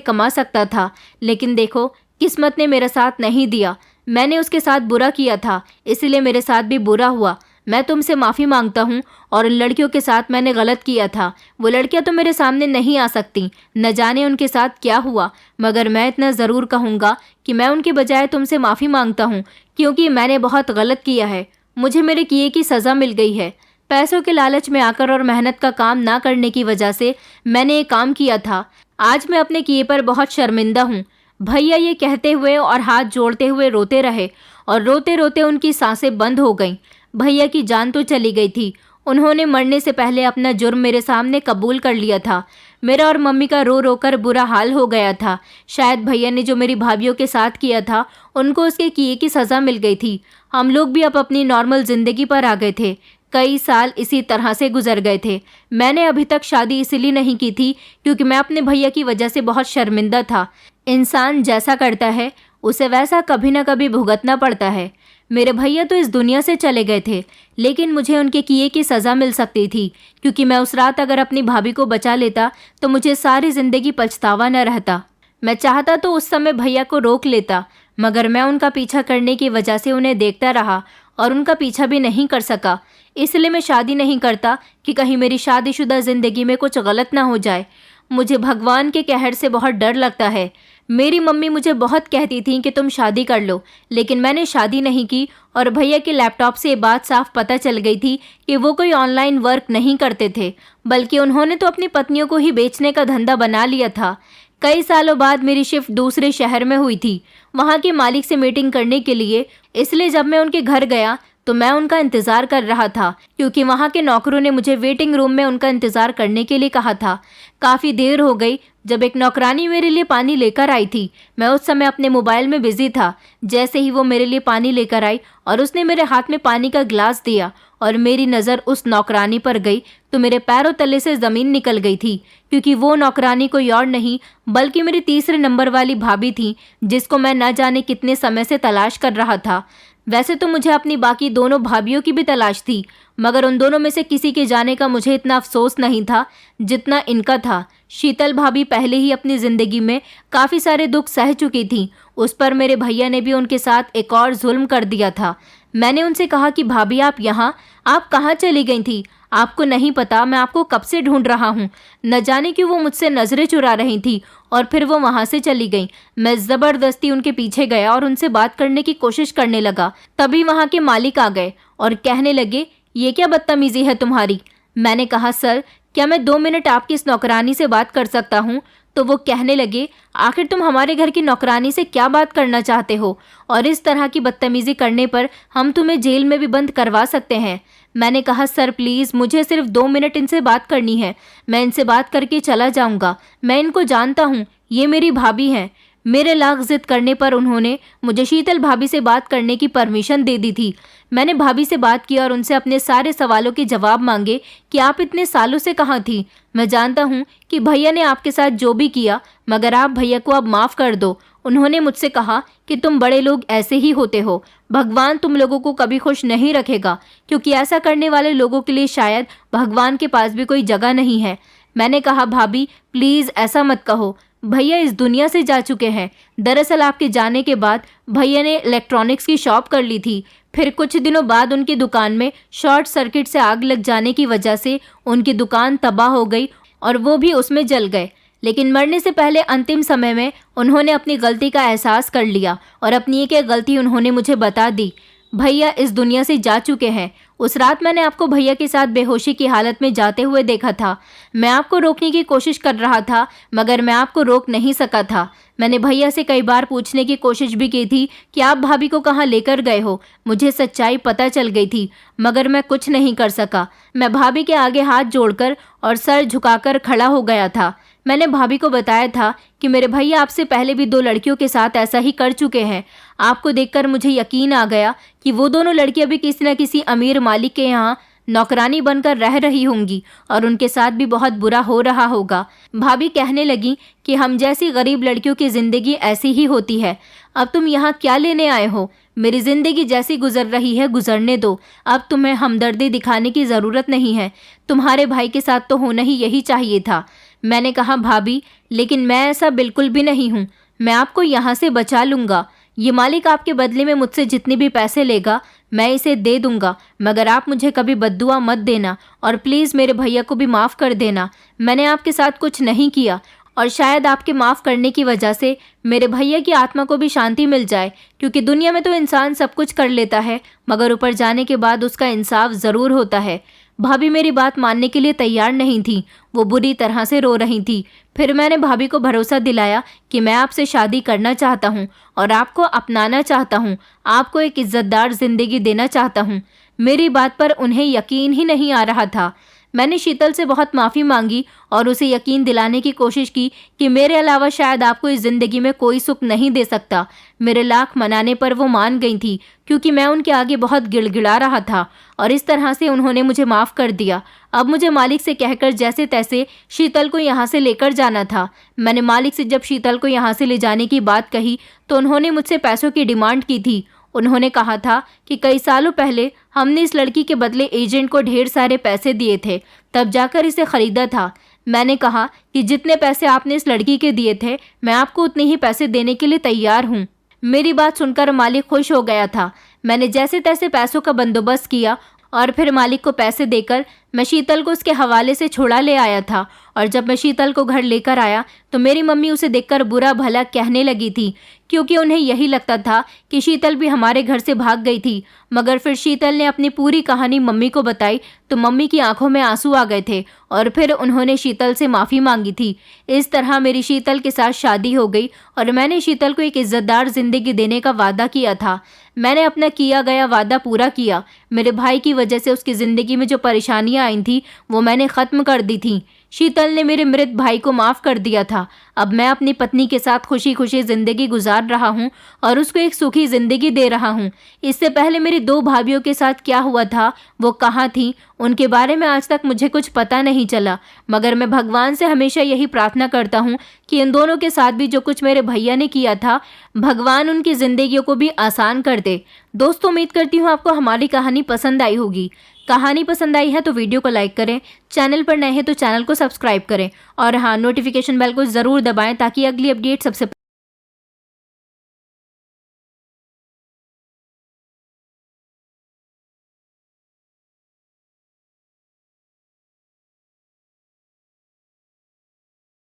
Speaker 1: कमा सकता था। लेकिन देखो, किस्मत ने मेरा साथ नहीं दिया। मैंने उसके साथ बुरा किया था, इसलिए मेरे साथ भी बुरा हुआ। मैं तुमसे माफ़ी मांगता हूँ और उन लड़कियों के साथ मैंने गलत किया था। वो लड़कियाँ तो मेरे सामने नहीं आ सकती, न जाने उनके साथ क्या हुआ। मगर मैं इतना ज़रूर कहूँगा कि मैं उनके बजाय तुमसे माफ़ी मांगता हूँ, क्योंकि मैंने बहुत गलत किया है। मुझे मेरे किए की सज़ा मिल गई है। पैसों के लालच में आकर और मेहनत का काम ना करने की वजह से मैंने ये काम किया था। आज मैं अपने किए पर बहुत शर्मिंदा हूँ। भैया ये कहते हुए और हाथ जोड़ते हुए रोते रहे और रोते रोते उनकी सांसें बंद हो गईं। भैया की जान तो चली गई थी। उन्होंने मरने से पहले अपना जुर्म मेरे सामने कबूल कर लिया था। मेरा और मम्मी का रो रो कर बुरा हाल हो गया था। शायद भैया ने जो मेरी भाभीयों के साथ किया था, उनको उसके किए की सज़ा मिल गई थी। हम लोग भी अब अपनी नॉर्मल ज़िंदगी पर आ गए थे। कई साल इसी तरह से गुजर गए थे। मैंने अभी तक शादी इसलिए नहीं की थी क्योंकि मैं अपने भैया की वजह से बहुत शर्मिंदा था। इंसान जैसा करता है उसे वैसा कभी ना कभी भुगतना पड़ता है। मेरे भैया तो इस दुनिया से चले गए थे, लेकिन मुझे उनके किए की सज़ा मिल सकती थी, क्योंकि मैं उस रात अगर अपनी भाभी को बचा लेता तो मुझे सारी ज़िंदगी पछतावा न रहता। मैं चाहता तो उस समय भैया को रोक लेता, मगर मैं उनका पीछा करने की वजह से उन्हें देखता रहा और उनका पीछा भी नहीं कर सका। इसलिए मैं शादी नहीं करता कि कहीं मेरी शादीशुदा ज़िंदगी में कुछ गलत ना हो जाए। मुझे भगवान के कहर से बहुत डर लगता है। मेरी मम्मी मुझे बहुत कहती थी कि तुम शादी कर लो, लेकिन मैंने शादी नहीं की और भैया के लैपटॉप से ये बात साफ पता चल गई थी कि वो कोई ऑनलाइन वर्क नहीं करते थे, बल्कि उन्होंने तो अपनी पत्नियों को ही बेचने का धंधा बना लिया था। कई सालों बाद मेरी शिफ्ट दूसरे शहर में हुई थी, वहाँ के मालिक से मीटिंग करने के लिए। इसलिए जब मैं उनके घर गया तो मैं उनका इंतज़ार कर रहा था, क्योंकि वहाँ के नौकरों ने मुझे वेटिंग रूम में उनका इंतज़ार करने के लिए कहा था। काफ़ी देर हो गई जब एक नौकरानी मेरे लिए पानी लेकर आई थी। मैं उस समय अपने मोबाइल में बिजी था। जैसे ही वो मेरे लिए पानी लेकर आई और उसने मेरे हाथ में पानी का गिलास दिया और मेरी नज़र उस नौकरानी पर गई तो मेरे पैरों तले से ज़मीन निकल गई थी, क्योंकि वो नौकरानी कोई और नहीं बल्कि मेरी तीसरे नंबर वाली भाभी थी, जिसको मैं न जाने कितने समय से तलाश कर रहा था। वैसे तो मुझे अपनी बाकी दोनों भाभीयों की भी तलाश थी, मगर उन दोनों में से किसी के जाने का मुझे इतना अफसोस नहीं था जितना इनका था। शीतल भाभी पहले ही अपनी ज़िंदगी में काफ़ी सारे दुख सह चुकी थी। उस पर मेरे भैया ने भी उनके साथ एक और जुल्म कर दिया था। मैंने उनसे कहा कि भाभी आप कहाँ चली गई थी? आपको नहीं पता मैं आपको कब से ढूंढ रहा हूँ। न जाने क्यों वो मुझसे नज़रें चुरा रही थी और फिर वो वहाँ से चली गई। मैं ज़बरदस्ती उनके पीछे गया और उनसे बात करने की कोशिश करने लगा। तभी वहाँ के मालिक आ गए और कहने लगे, ये क्या बदतमीज़ी है तुम्हारी? मैंने कहा, सर क्या मैं 2 मिनट आपकी इस नौकरानी से बात कर सकता हूँ? तो वो कहने लगे, आखिर तुम हमारे घर की नौकरानी से क्या बात करना चाहते हो, और इस तरह की बदतमीजी करने पर हम तुम्हें जेल में भी बंद करवा सकते हैं। मैंने कहा, सर प्लीज़, मुझे सिर्फ 2 मिनट इनसे बात करनी है, मैं इनसे बात करके चला जाऊंगा। मैं इनको जानता हूँ, ये मेरी भाभी हैं। मेरे लाख जिद करने पर उन्होंने मुझे शीतल भाभी से बात करने की परमिशन दे दी थी। मैंने भाभी से बात की और उनसे अपने सारे सवालों के जवाब मांगे कि आप इतने सालों से कहाँ थी। मैं जानता हूँ कि भैया ने आपके साथ जो भी किया, मगर आप भैया को अब माफ़ कर दो। उन्होंने मुझसे कहा कि तुम बड़े लोग ऐसे ही होते हो, भगवान तुम लोगों को कभी खुश नहीं रखेगा, क्योंकि ऐसा करने वाले लोगों के लिए शायद भगवान के पास भी कोई जगह नहीं है। मैंने कहा, भाभी प्लीज़ ऐसा मत कहो, भैया इस दुनिया से जा चुके हैं। दरअसल आपके जाने के बाद भैया ने इलेक्ट्रॉनिक्स की शॉप कर ली थी। फिर कुछ दिनों बाद उनकी दुकान में शॉर्ट सर्किट से आग लग जाने की वजह से उनकी दुकान तबाह हो गई और वो भी उसमें जल गए। लेकिन मरने से पहले अंतिम समय में उन्होंने अपनी गलती का एहसास कर लिया और अपनी एक गलती उन्होंने मुझे बता दी। भैया इस दुनिया से जा चुके हैं। उस रात मैंने आपको भैया के साथ बेहोशी की हालत में जाते हुए देखा था। मैं आपको रोकने की कोशिश कर रहा था, मगर मैं आपको रोक नहीं सका था। मैंने भैया से कई बार पूछने की कोशिश भी की थी कि आप भाभी को कहाँ लेकर गए हो। मुझे सच्चाई पता चल गई थी, मगर मैं कुछ नहीं कर सका। मैं भाभी के आगे हाथ जोड़कर और सर झुकाकर खड़ा हो गया था। मैंने भाभी को बताया था कि मेरे भैया आपसे पहले भी 2 लड़कियों के साथ ऐसा ही कर चुके हैं। आपको देखकर मुझे यकीन आ गया कि वो दोनों लड़कियां भी किसी न किसी अमीर मालिक के यहाँ नौकरानी बनकर रह रही होंगी और उनके साथ भी बहुत बुरा हो रहा होगा। भाभी कहने लगी कि हम जैसी गरीब लड़कियों की ज़िंदगी ऐसी ही होती है। अब तुम यहाँ क्या लेने आए हो? मेरी ज़िंदगी जैसी गुजर रही है गुजरने दो। अब तुम्हें हमदर्दी दिखाने की ज़रूरत नहीं है। तुम्हारे भाई के साथ तो होना ही यही चाहिए था। मैंने कहा, भाभी लेकिन मैं ऐसा बिल्कुल भी नहीं हूँ। मैं आपको यहाँ से बचा लूँगा। ये मालिक आपके बदले में मुझसे जितने भी पैसे लेगा मैं इसे दे दूँगा, मगर आप मुझे कभी बद्दुआ मत देना और प्लीज़ मेरे भैया को भी माफ़ कर देना। मैंने आपके साथ कुछ नहीं किया और शायद आपके माफ़ करने की वजह से मेरे भैया की आत्मा को भी शांति मिल जाए, क्योंकि दुनिया में तो इंसान सब कुछ कर लेता है, मगर ऊपर जाने के बाद उसका इंसाफ ज़रूर होता है। भाभी मेरी बात मानने के लिए तैयार नहीं थी। वो बुरी तरह से रो रही थी। फिर मैंने भाभी को भरोसा दिलाया कि मैं आपसे शादी करना चाहता हूँ और आपको अपनाना चाहता हूँ, आपको एक इज्जतदार ज़िंदगी देना चाहता हूँ। मेरी बात पर उन्हें यकीन ही नहीं आ रहा था। मैंने शीतल से बहुत माफ़ी मांगी और उसे यकीन दिलाने की कोशिश की कि मेरे अलावा शायद आपको इस ज़िंदगी में कोई सुख नहीं दे सकता। मेरे लाख मनाने पर वो मान गई थी, क्योंकि मैं उनके आगे बहुत गिड़गिड़ा रहा था और इस तरह से उन्होंने मुझे माफ़ कर दिया। अब मुझे मालिक से कहकर जैसे तैसे शीतल को यहाँ से लेकर जाना था। मैंने मालिक से जब शीतल को यहाँ से ले जाने की बात कही तो उन्होंने मुझसे पैसों की डिमांड की थी। उन्होंने कहा था कि कई सालों पहले हमने इस लड़की के बदले एजेंट को ढेर सारे पैसे दिए थे, तब जाकर इसे ख़रीदा था। मैंने कहा कि जितने पैसे आपने इस लड़की के दिए थे मैं आपको उतने ही पैसे देने के लिए तैयार हूँ। मेरी बात सुनकर मालिक खुश हो गया था। मैंने जैसे तैसे पैसों का बंदोबस्त किया और फिर मालिक को पैसे देकर मैं शीतल को उसके हवाले से छुड़ा ले आया था। और जब मैं शीतल को घर लेकर आया तो मेरी मम्मी उसे देखकर बुरा भला कहने लगी थी, क्योंकि उन्हें यही लगता था कि शीतल भी हमारे घर से भाग गई थी। मगर फिर शीतल ने अपनी पूरी कहानी मम्मी को बताई तो मम्मी की आंखों में आंसू आ गए थे और फिर उन्होंने शीतल से माफ़ी मांगी थी। इस तरह मेरी शीतल के साथ शादी हो गई और मैंने शीतल को एक इज्जतदार ज़िंदगी देने का वादा किया था। मैंने अपना किया गया वादा पूरा किया। मेरे भाई की वजह से उसकी ज़िंदगी में जो परेशानियां आई थी वो मैंने ख़त्म कर दी थी। शीतल ने मेरे मृत भाई को माफ़ कर दिया था। अब मैं अपनी पत्नी के साथ खुशी खुशी ज़िंदगी गुजार रहा हूँ और उसको एक सुखी ज़िंदगी दे रहा हूँ। इससे पहले मेरी 2 भाभियों के साथ क्या हुआ था, वो कहाँ थी, उनके बारे में आज तक मुझे कुछ पता नहीं चला। मगर मैं भगवान से हमेशा यही प्रार्थना करता हूँ कि इन दोनों के साथ भी जो कुछ मेरे भैया ने किया था, भगवान उनकी ज़िंदगियों को भी आसान कर दे। दोस्तों, उम्मीद करती हूँ आपको हमारी कहानी पसंद आई होगी। कहानी पसंद आई है तो वीडियो को लाइक करें, चैनल पर नए हैं तो चैनल को सब्सक्राइब करें और हाँ, नोटिफिकेशन बेल को ज़रूर दबाएं ताकि अगली अपडेट सबसे